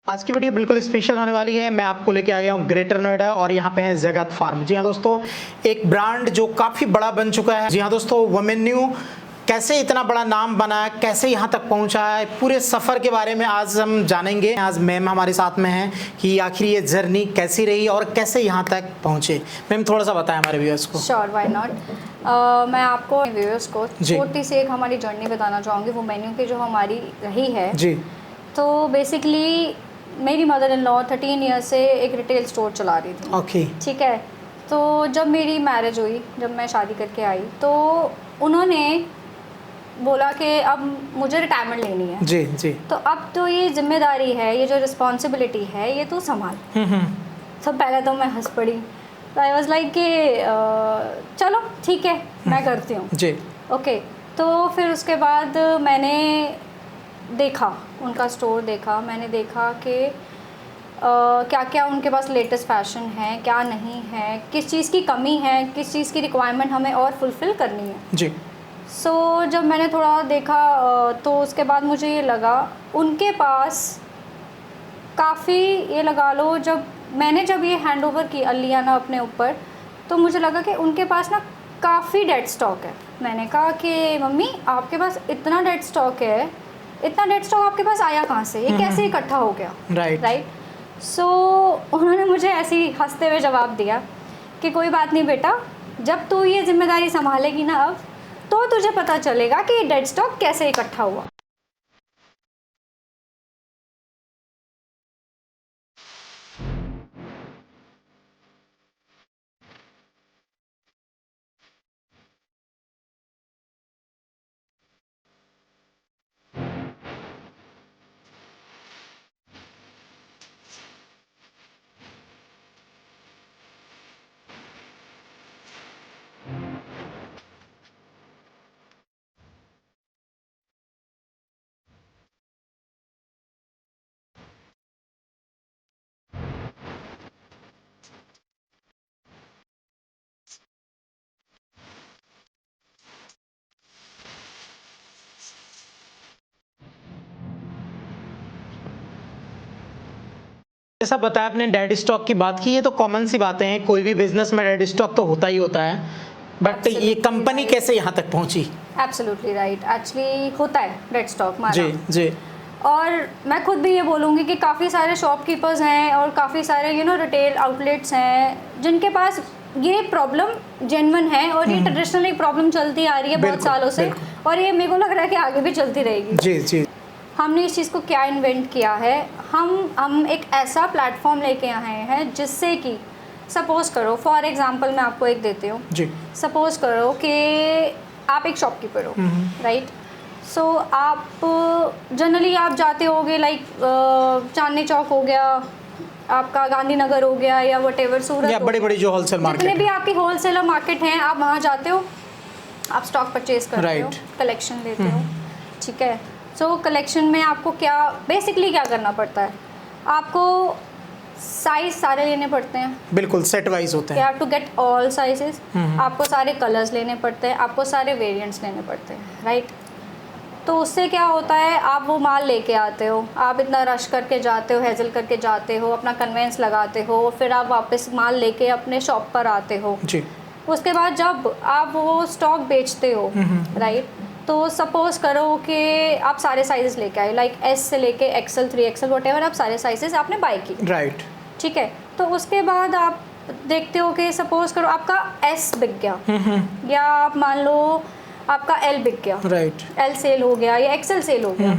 आज की वीडियो बिल्कुल स्पेशल होने वाली है। मैं आपको लेके आ गया हूँ ग्रेटर नोएडा और यहाँ पे है जगत फार्म। जी हाँ दोस्तों, एक ब्रांड जो काफ़ी बड़ा बन चुका है। जी हाँ दोस्तों, वुमेन्यू कैसे इतना बड़ा नाम बना है, कैसे यहाँ तक पहुँचा है, पूरे सफ़र के बारे में आज हम जानेंगे। आज मैम हमारे साथ में हैं कि आखिर ये जर्नी कैसी रही और कैसे यहाँ तक पहुँचे। मैम थोड़ा सा बताएं हमारे व्यूअर्स को। Sure, why not. मैं आपको व्यूअर्स को छोटी सी एक हमारी जर्नी बताना चाहूँगी वुमेन्यू की, जो हमारी रही है। जी। तो बेसिकली मेरी मदर इन लॉ 13 ईयर्स से एक रिटेल स्टोर चला रही थी। ओके। ठीक है। तो जब मेरी मैरिज हुई, जब मैं शादी करके आई, तो उन्होंने बोला कि अब मुझे रिटायरमेंट लेनी है। जी जी। तो अब तो ये जिम्मेदारी है, ये जो रिस्पॉन्सिबिलिटी है, ये तू संभाल। तो पहले तो मैं हंस पड़ी। तो आई वॉज लाइक कि चलो ठीक है, मैं करती हूँ। जी। ओके। तो फिर उसके बाद मैंने देखा, उनका स्टोर देखा। मैंने देखा कि क्या क्या उनके पास लेटेस्ट फैशन है, क्या नहीं है, किस चीज़ की कमी है, किस चीज़ की रिक्वायरमेंट हमें और फुलफ़िल करनी है। जी। सो जब मैंने थोड़ा देखा तो उसके बाद मुझे ये लगा उनके पास काफ़ी, ये लगा लो, जब ये हैंड ओवर की लिया ना अपने ऊपर, तो मुझे लगा कि उनके पास ना काफ़ी डेड स्टॉक है। मैंने कहा कि मम्मी आपके पास इतना डेड स्टॉक है, इतना डेड स्टॉक आपके पास आया कहाँ से, ये कैसे इकट्ठा हो गया। राइट। सो उन्होंने मुझे ऐसे ही हंसते हुए जवाब दिया कि कोई बात नहीं बेटा, जब तू ये जिम्मेदारी संभालेगी ना अब, तो तुझे पता चलेगा कि ये डेड स्टॉक कैसे इकट्ठा हुआ। जैसा बताया आपने डेड स्टॉक की बात की, ये तो कॉमन सी बातें हैं, कोई भी बिजनेस में डेड स्टॉक तो होता ही होता है। बट ये कंपनी कैसे यहाँ तक पहुँची? Absolutely right. एक्चुअली होता है डेड स्टॉक माना। जी जी। और मैं खुद भी ये बोलूँगी कि काफ़ी सारे शॉपकीपर्स हैं और काफ़ी सारे रिटेल आउटलेट्स हैं जिनके पास ये प्रॉब्लम जेन्युइन है, और ये ट्रेडिशनल एक प्रॉब्लम चलती आ रही है बहुत सालों से, और ये मेरे को लग रहा है कि आगे भी चलती रहेगी। जी जी। हमने इस चीज़ को क्या इन्वेंट किया है, हम एक ऐसा प्लेटफॉर्म लेके आए हैं जिससे कि सपोज़ करो, फॉर एग्जांपल मैं आपको एक देती हूँ जी। सपोज़ करो कि आप एक शॉपकीपर हो, राइट। सो आप जनरली आप जाते होगे लाइक चांदनी चौक हो गया, आपका गांधीनगर हो गया, या वटेवर सूरत या बड़े बड़े जो होलसेल मार्केट, जितने भी आपके होलसेलर मार्केट हैं, आप वहाँ जाते हो, आप स्टॉक परचेज करते हो, कलेक्शन लेते हो। ठीक है। सो कलेक्शन में आपको क्या बेसिकली क्या करना पड़ता है, आपको साइज सारे लेने पड़ते हैं। बिल्कुल सेट वाइज होते हैं। You have to get all sizes. आपको सारे कलर्स लेने पड़ते हैं, आपको सारे वेरिएंट्स लेने पड़ते हैं, राइट। तो उससे क्या होता है, आप वो माल लेके आते हो, आप इतना रश करके जाते हो, हेजल करके जाते हो, अपना कन्वेंस लगाते हो, फिर आप वापस माल लेके अपने शॉप पर आते हो जी। उसके बाद जब आप वो स्टॉक बेचते हो, राइट, तो सपोज करो कि आप सारे साइजेस लेके आए, लाइक एस से लेके एक्सएल 3XL व्हाटएवर, आप सारे साइजेस आपने बाय किए, राइट। ठीक है। तो उसके बाद आप देखते हो कि सपोज करो आपका एस बिक गया, या आप मान लो आपका एल बिक गया, राइट, एल सेल हो गया या एक्सएल सेल हो गया।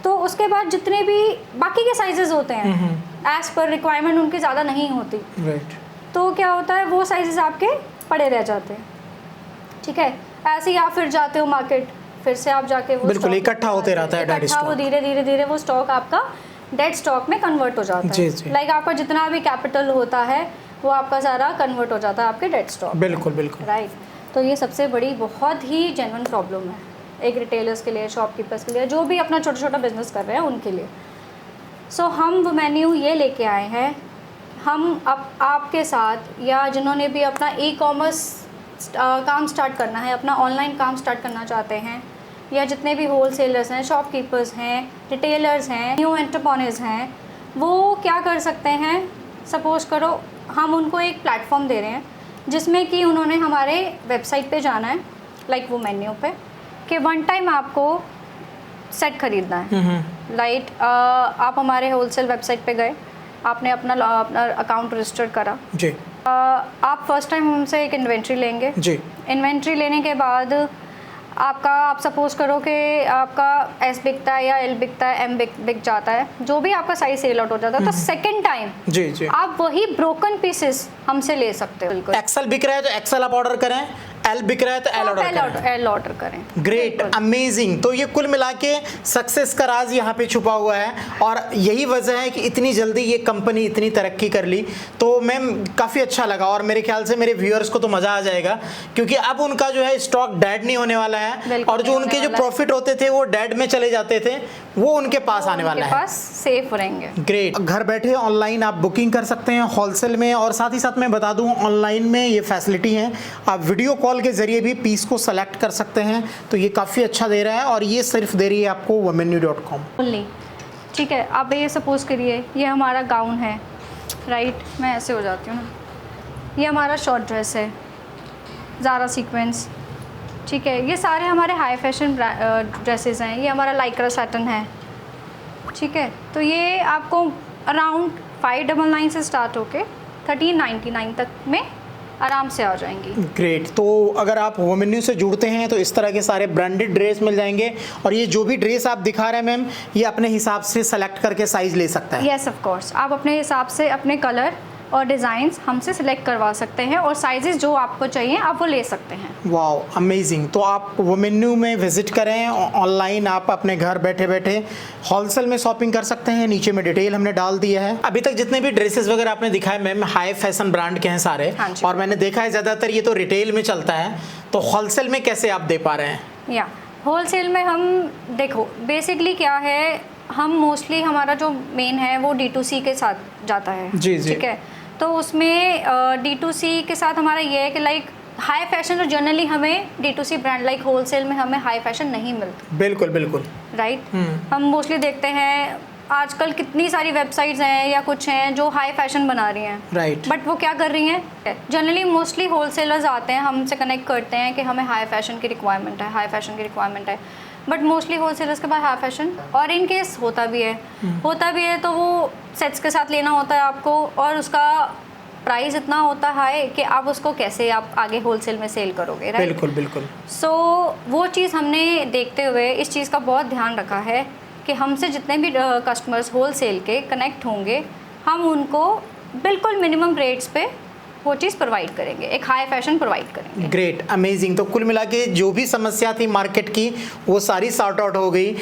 तो उसके बाद जितने भी बाकी के साइजेस होते हैं, एज पर रिक्वायरमेंट उनकी ज़्यादा नहीं होती, राइट। तो क्या होता है, वो साइजेस आपके पड़े रह जाते हैं, ठीक है। ऐसे ही आप फिर जाते हो मार्केट, फिर से आप जाके वो बिल्कुल इकट्ठा होते रहता है डेड स्टॉक, वो धीरे धीरे धीरे वो स्टॉक आपका डेड स्टॉक में कन्वर्ट हो जाता है। लाइक आपका जितना भी कैपिटल होता है वो आपका सारा कन्वर्ट हो जाता है आपके डेड स्टॉक। बिल्कुल बिल्कुल राइट। तो ये सबसे बड़ी बहुत ही जेन्युइन प्रॉब्लम है एक रिटेलर्स के लिए, शॉपकीपर्स के लिए, जो भी अपना छोटा छोटा बिजनेस कर रहे हैं उनके लिए। सो हम वो मेन्यू ये लेके आए हैं, हम आपके साथ, या जिन्होंने भी अपना ई-कॉमर्स काम स्टार्ट करना है, अपना ऑनलाइन काम स्टार्ट करना चाहते हैं, या जितने भी होल सेलर्स हैं, शॉपकीपर्स हैं, रिटेलर्स हैं, न्यू एंटरप्रेन्योर्स हैं, वो क्या कर सकते हैं, सपोज़ करो हम उनको एक प्लेटफॉर्म दे रहे हैं जिसमें कि उन्होंने हमारे वेबसाइट पे जाना है, लाइक वो मेन्यू पे, कि वन टाइम आपको सेट खरीदना है, राइट। आप हमारे होलसेल वेबसाइट पे गए, आपने अपना अकाउंट रजिस्टर करा जी। आप फर्स्ट टाइम हमसे एक इन्वेंट्री लेंगे जी। इन्वेंट्री लेने के बाद आपका, आप सपोज करो कि आपका एस बिकता है या एल बिकता है, एम बिक जाता है, जो भी आपका साइज सेल आउट हो जाता है, तो सेकंड टाइम जी जी आप वही ब्रोकन पीसेस हमसे ले सकते हो। बिल्कुल एक्सेल बिक रहा है तो एक्सेल आप ऑर्डर करें, एल बिक रहा है तो एल ऑर्डर करें। एल ऑर्डर करें। Great, amazing. तो ये कुल मिला के सक्सेस का राज यहाँ पे छुपा हुआ है और यही वजह है कि इतनी जल्दी ये कंपनी इतनी तरक्की कर ली। तो मैम काफ़ी अच्छा लगा और मेरे ख्याल से मेरे व्यूअर्स को तो मज़ा आ जाएगा, क्योंकि अब उनका जो है स्टॉक डेड नहीं होने वाला है और जो उनके जो प्रॉफिट होते थे वो डेड में चले जाते थे, वो उनके पास आने वाला है, पास सेफ रहेंगे। ग्रेट। घर बैठे ऑनलाइन आप बुकिंग कर सकते हैं होलसेल में, और साथ ही साथ मैं बता दूं ऑनलाइन में ये फैसिलिटी है, आप वीडियो कॉल के जरिए भी पीस को सेलेक्ट कर सकते हैं। तो ये काफ़ी अच्छा दे रहा है और ये सिर्फ दे रही है आपको womennew.com ओनली। ठीक है, आप ये सपोज करिए ये हमारा गाउन है, राइट, मैं ऐसे हो जाती हूँ ना, ये हमारा शॉर्ट ड्रेस है, ज़ारा सीक्वेंस, ठीक है, ये सारे हमारे हाई फैशन ड्रेसेस हैं, ये हमारा लाइक्रा सैटन है, ठीक है। तो ये आपको अराउंड 599 से स्टार्ट होके 1399 तक में आराम से आ जाएंगी। ग्रेट। तो अगर आप womennew से जुड़ते हैं तो इस तरह के सारे ब्रांडेड ड्रेस मिल जाएंगे, और ये जो भी ड्रेस आप दिखा रहे हैं मैम, ये अपने हिसाब से सेलेक्ट करके साइज ले सकता है। यस ऑफ कोर्स, आप अपने हिसाब से अपने कलर और डिज़ाइंस हमसे सिलेक्ट करवा सकते हैं और साइजेस जो आपको चाहिए आप वो ले सकते हैं। Wow, amazing. तो आप womennew में विजिट करें, ऑनलाइन आप अपने घर बैठे बैठे होलसेल में शॉपिंग कर सकते हैं। नीचे में डिटेल हमने डाल दिया है। अभी तक जितने भी ड्रेसेस वगैरह आपने दिखाए मैम, हाई फैशन ब्रांड के हैं सारे, हाँ जी। और मैंने देखा है ज़्यादातर ये तो रिटेल में चलता है, तो होलसेल में कैसे आप दे पा रहे हैं? या होलसेल में हम, देखो बेसिकली क्या है, हम मोस्टली हमारा जो मेन है वो D2C के साथ जाता है। जी जी। ठीक है, तो उसमें D2C के साथ हमारा ये है कि लाइक हाई फैशन, तो जनरली हमें D2C ब्रांड लाइक होलसेल में हमें हाई फैशन नहीं मिलता। बिल्कुल बिल्कुल, राइट। हम मोस्टली देखते हैं आजकल कितनी सारी वेबसाइट्स हैं या कुछ हैं जो हाई फैशन बना रही हैं, राइट। बट वो क्या कर रही हैं, जनरली मोस्टली होलसेलर्स आते हैं, हमसे कनेक्ट करते हैं कि हमें हाई फैशन की रिक्वायरमेंट है, हाई फैशन की रिक्वायरमेंट है, बट मोस्टली होलसेलर्स के पास हाई फैशन, और इन केस होता भी है तो वो सेट्स के साथ लेना होता है आपको, और उसका प्राइस इतना होता है कि आप उसको कैसे आप आगे होलसेल में सेल करोगे, राइट। बिल्कुल बिल्कुल। सो वो चीज़ हमने देखते हुए इस चीज़ का बहुत ध्यान रखा है कि हमसे जितने भी कस्टमर्स होलसेल के कनेक्ट होंगे, हम उनको बिल्कुल मिनिमम रेट्स पे वो चीज़ प्रोवाइड करेंगे, एक हाई फैशन प्रोवाइड करेंगे। Great, amazing. तो कुल मिला के जो भी समस्या थी मार्केट की, वो सारी सॉर्ट आउट हो गई।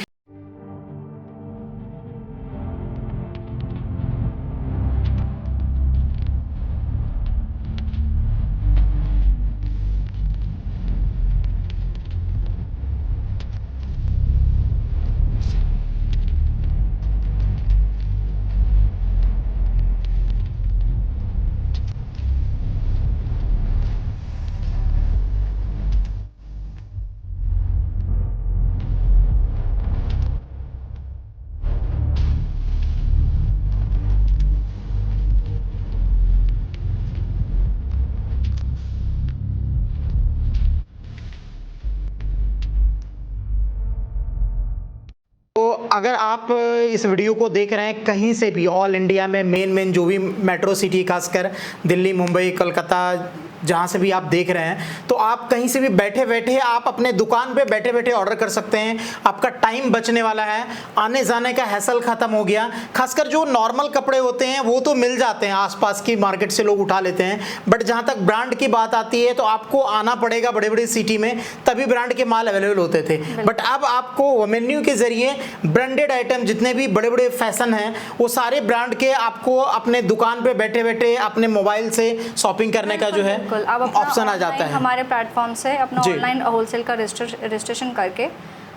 तो अगर आप इस वीडियो को देख रहे हैं कहीं से भी ऑल इंडिया में, मेन जो भी मेट्रो सिटी, खासकर दिल्ली, मुंबई, कोलकाता, जहाँ से भी आप देख रहे हैं, तो आप कहीं से भी बैठे बैठे आप अपने दुकान पे बैठे बैठे ऑर्डर कर सकते हैं। आपका टाइम बचने वाला है, आने जाने का हैसल खत्म हो गया। खासकर जो नॉर्मल कपड़े होते हैं वो तो मिल जाते हैं, आसपास की मार्केट से लोग उठा लेते हैं, बट जहाँ तक ब्रांड की बात आती है तो आपको आना पड़ेगा बड़े बड़े सिटी में, तभी ब्रांड के माल अवेलेबल होते थे। बट अब आपको womennew के जरिए ब्रांडेड आइटम जितने भी बड़े बड़े फैशन हैं, वो सारे ब्रांड के आपको अपने दुकान पे बैठे बैठे अपने मोबाइल से शॉपिंग करने का जो है ऑप्शन आ जाता है। हमारे प्लेटफॉर्म से अपना ऑनलाइन होलसेल का रजिस्ट्रेशन करके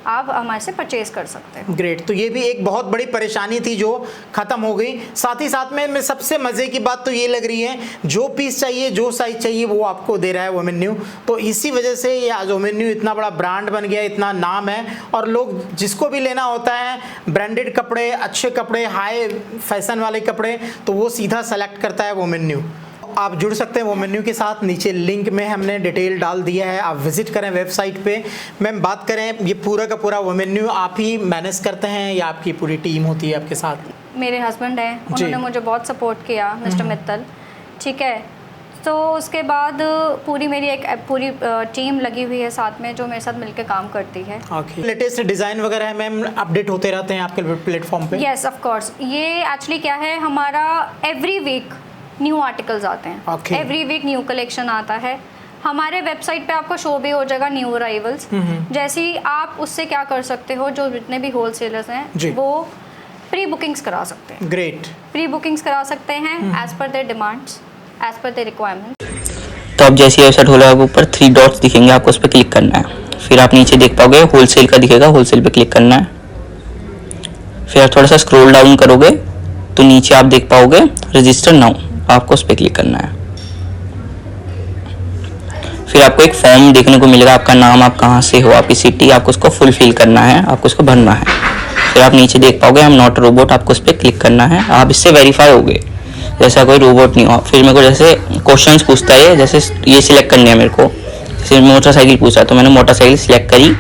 आप हमारे से परचेज कर सकते हो। ग्रेट। तो ये भी एक बहुत बड़ी परेशानी थी जो खत्म हो गई। साथ ही साथ में सबसे मज़े की बात तो ये लग रही है, जो पीस चाहिए, जो साइज चाहिए, वो आपको दे रहा है वोमेन्यू। तो इसी वजह से ये आज वोमेन्यू इतना बड़ा ब्रांड बन गया, इतना नाम है, और लोग जिसको भी लेना होता है ब्रांडेड कपड़े, अच्छे कपड़े, हाई फैशन वाले कपड़े, तो वो सीधा सेलेक्ट करता है वोमेन्यू। आप जुड़ सकते हैं वोमेन्यू के साथ, नीचे लिंक में हमने डिटेल डाल दिया है, आप विजिट करें वेबसाइट पे। मैम बात करें, ये पूरा का पूरा वोमेन्यू आप ही मैनेज करते हैं या आपकी पूरी टीम होती है आपके साथ? मेरे हस्बैंड हैं, उन्होंने मुझे बहुत सपोर्ट किया, मिस्टर मित्तल, ठीक है। तो उसके बाद पूरी मेरी एक पूरी टीम लगी हुई है साथ में, जो मेरे साथ मिलकर काम करती है। ओके। लेटेस्ट डिज़ाइन वगैरह है मैम, अपडेट होते रहते हैं आपके प्लेटफॉर्म पे? Yes of course. ये एक्चुअली क्या है, हमारा एवरी वीक न्यू आर्टिकल्स आते हैं, Okay. Every week new collection आता है। हमारे वेबसाइट पे आपको शो भी हो जाएगा न्यू अराइवल्स। जैसे ही आप उससे क्या कर सकते हो, जो जितने भी होलसेलर्स जी। हैं वो प्री बुकिंग्स करा सकते हैं। ग्रेट। प्री बुकिंग्स करा सकते हैं as per their demands, as per their requirements. तो अब जैसे वेबसाइट खोला, आपको ऊपर 3 डॉट्स दिखेंगे, आपको उस पर क्लिक करना है। फिर आप नीचे देख पाओगे होलसेल का दिखेगा, होलसेल पे क्लिक करना है। फिर आप थोड़ा सा स्क्रॉल डाउन करोगे तो नीचे आप देख पाओगे रजिस्टर नाउ, आपको उस पर क्लिक करना है। फिर आपको एक फॉर्म देखने को मिलेगा, आपका नाम, आप कहाँ से हो, आपकी सिटी, आपको उसको फुलफिल करना है, आपको उसको भरना है। फिर आप नीचे देख पाओगे आई एम नॉट रोबोट, आपको उस पर क्लिक करना है। आप इससे वेरीफाई हो गए, जैसा कोई रोबोट नहीं हो। फिर मेरे को जैसे क्वेश्चंस पूछता है, जैसे ये सिलेक्ट करने हैं मेरे को, जैसे मोटरसाइकिल पूछा तो मैंने मोटरसाइकिल सिलेक्ट करी,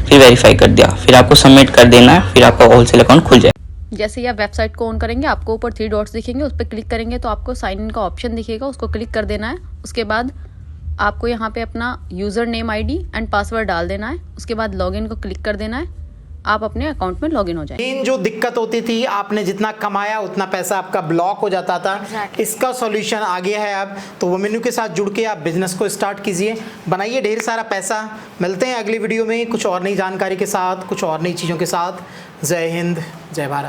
फिर वेरीफाई कर दिया। फिर आपको सबमिट कर देना है, फिर आपका होलसेल अकाउंट खुल जाए। जैसे ही आप वेबसाइट को ऑन करेंगे, आपको ऊपर 3 डॉट्स दिखेंगे, उस पर क्लिक करेंगे तो आपको साइन इन का ऑप्शन दिखेगा, उसको क्लिक कर देना है। उसके बाद आपको यहाँ पे अपना user name, ID and password डाल देना है। उसके बाद लॉगिन को क्लिक कर देना है, आप अपने अकाउंट में लॉगिन हो जाएंगे। मेन जो दिक्कत होती थी, आपने जितना कमाया उतना पैसा आपका ब्लॉक हो जाता था। Exactly. इसका सॉल्यूशन आ गया है अब। तो वोमेन्यू के साथ जुड़ के आप बिजनेस को स्टार्ट कीजिए, बनाइए ढेर सारा पैसा। मिलते हैं अगली वीडियो में कुछ और नई जानकारी के साथ, कुछ और नई चीज़ों के साथ। जय हिंद, जय भारत।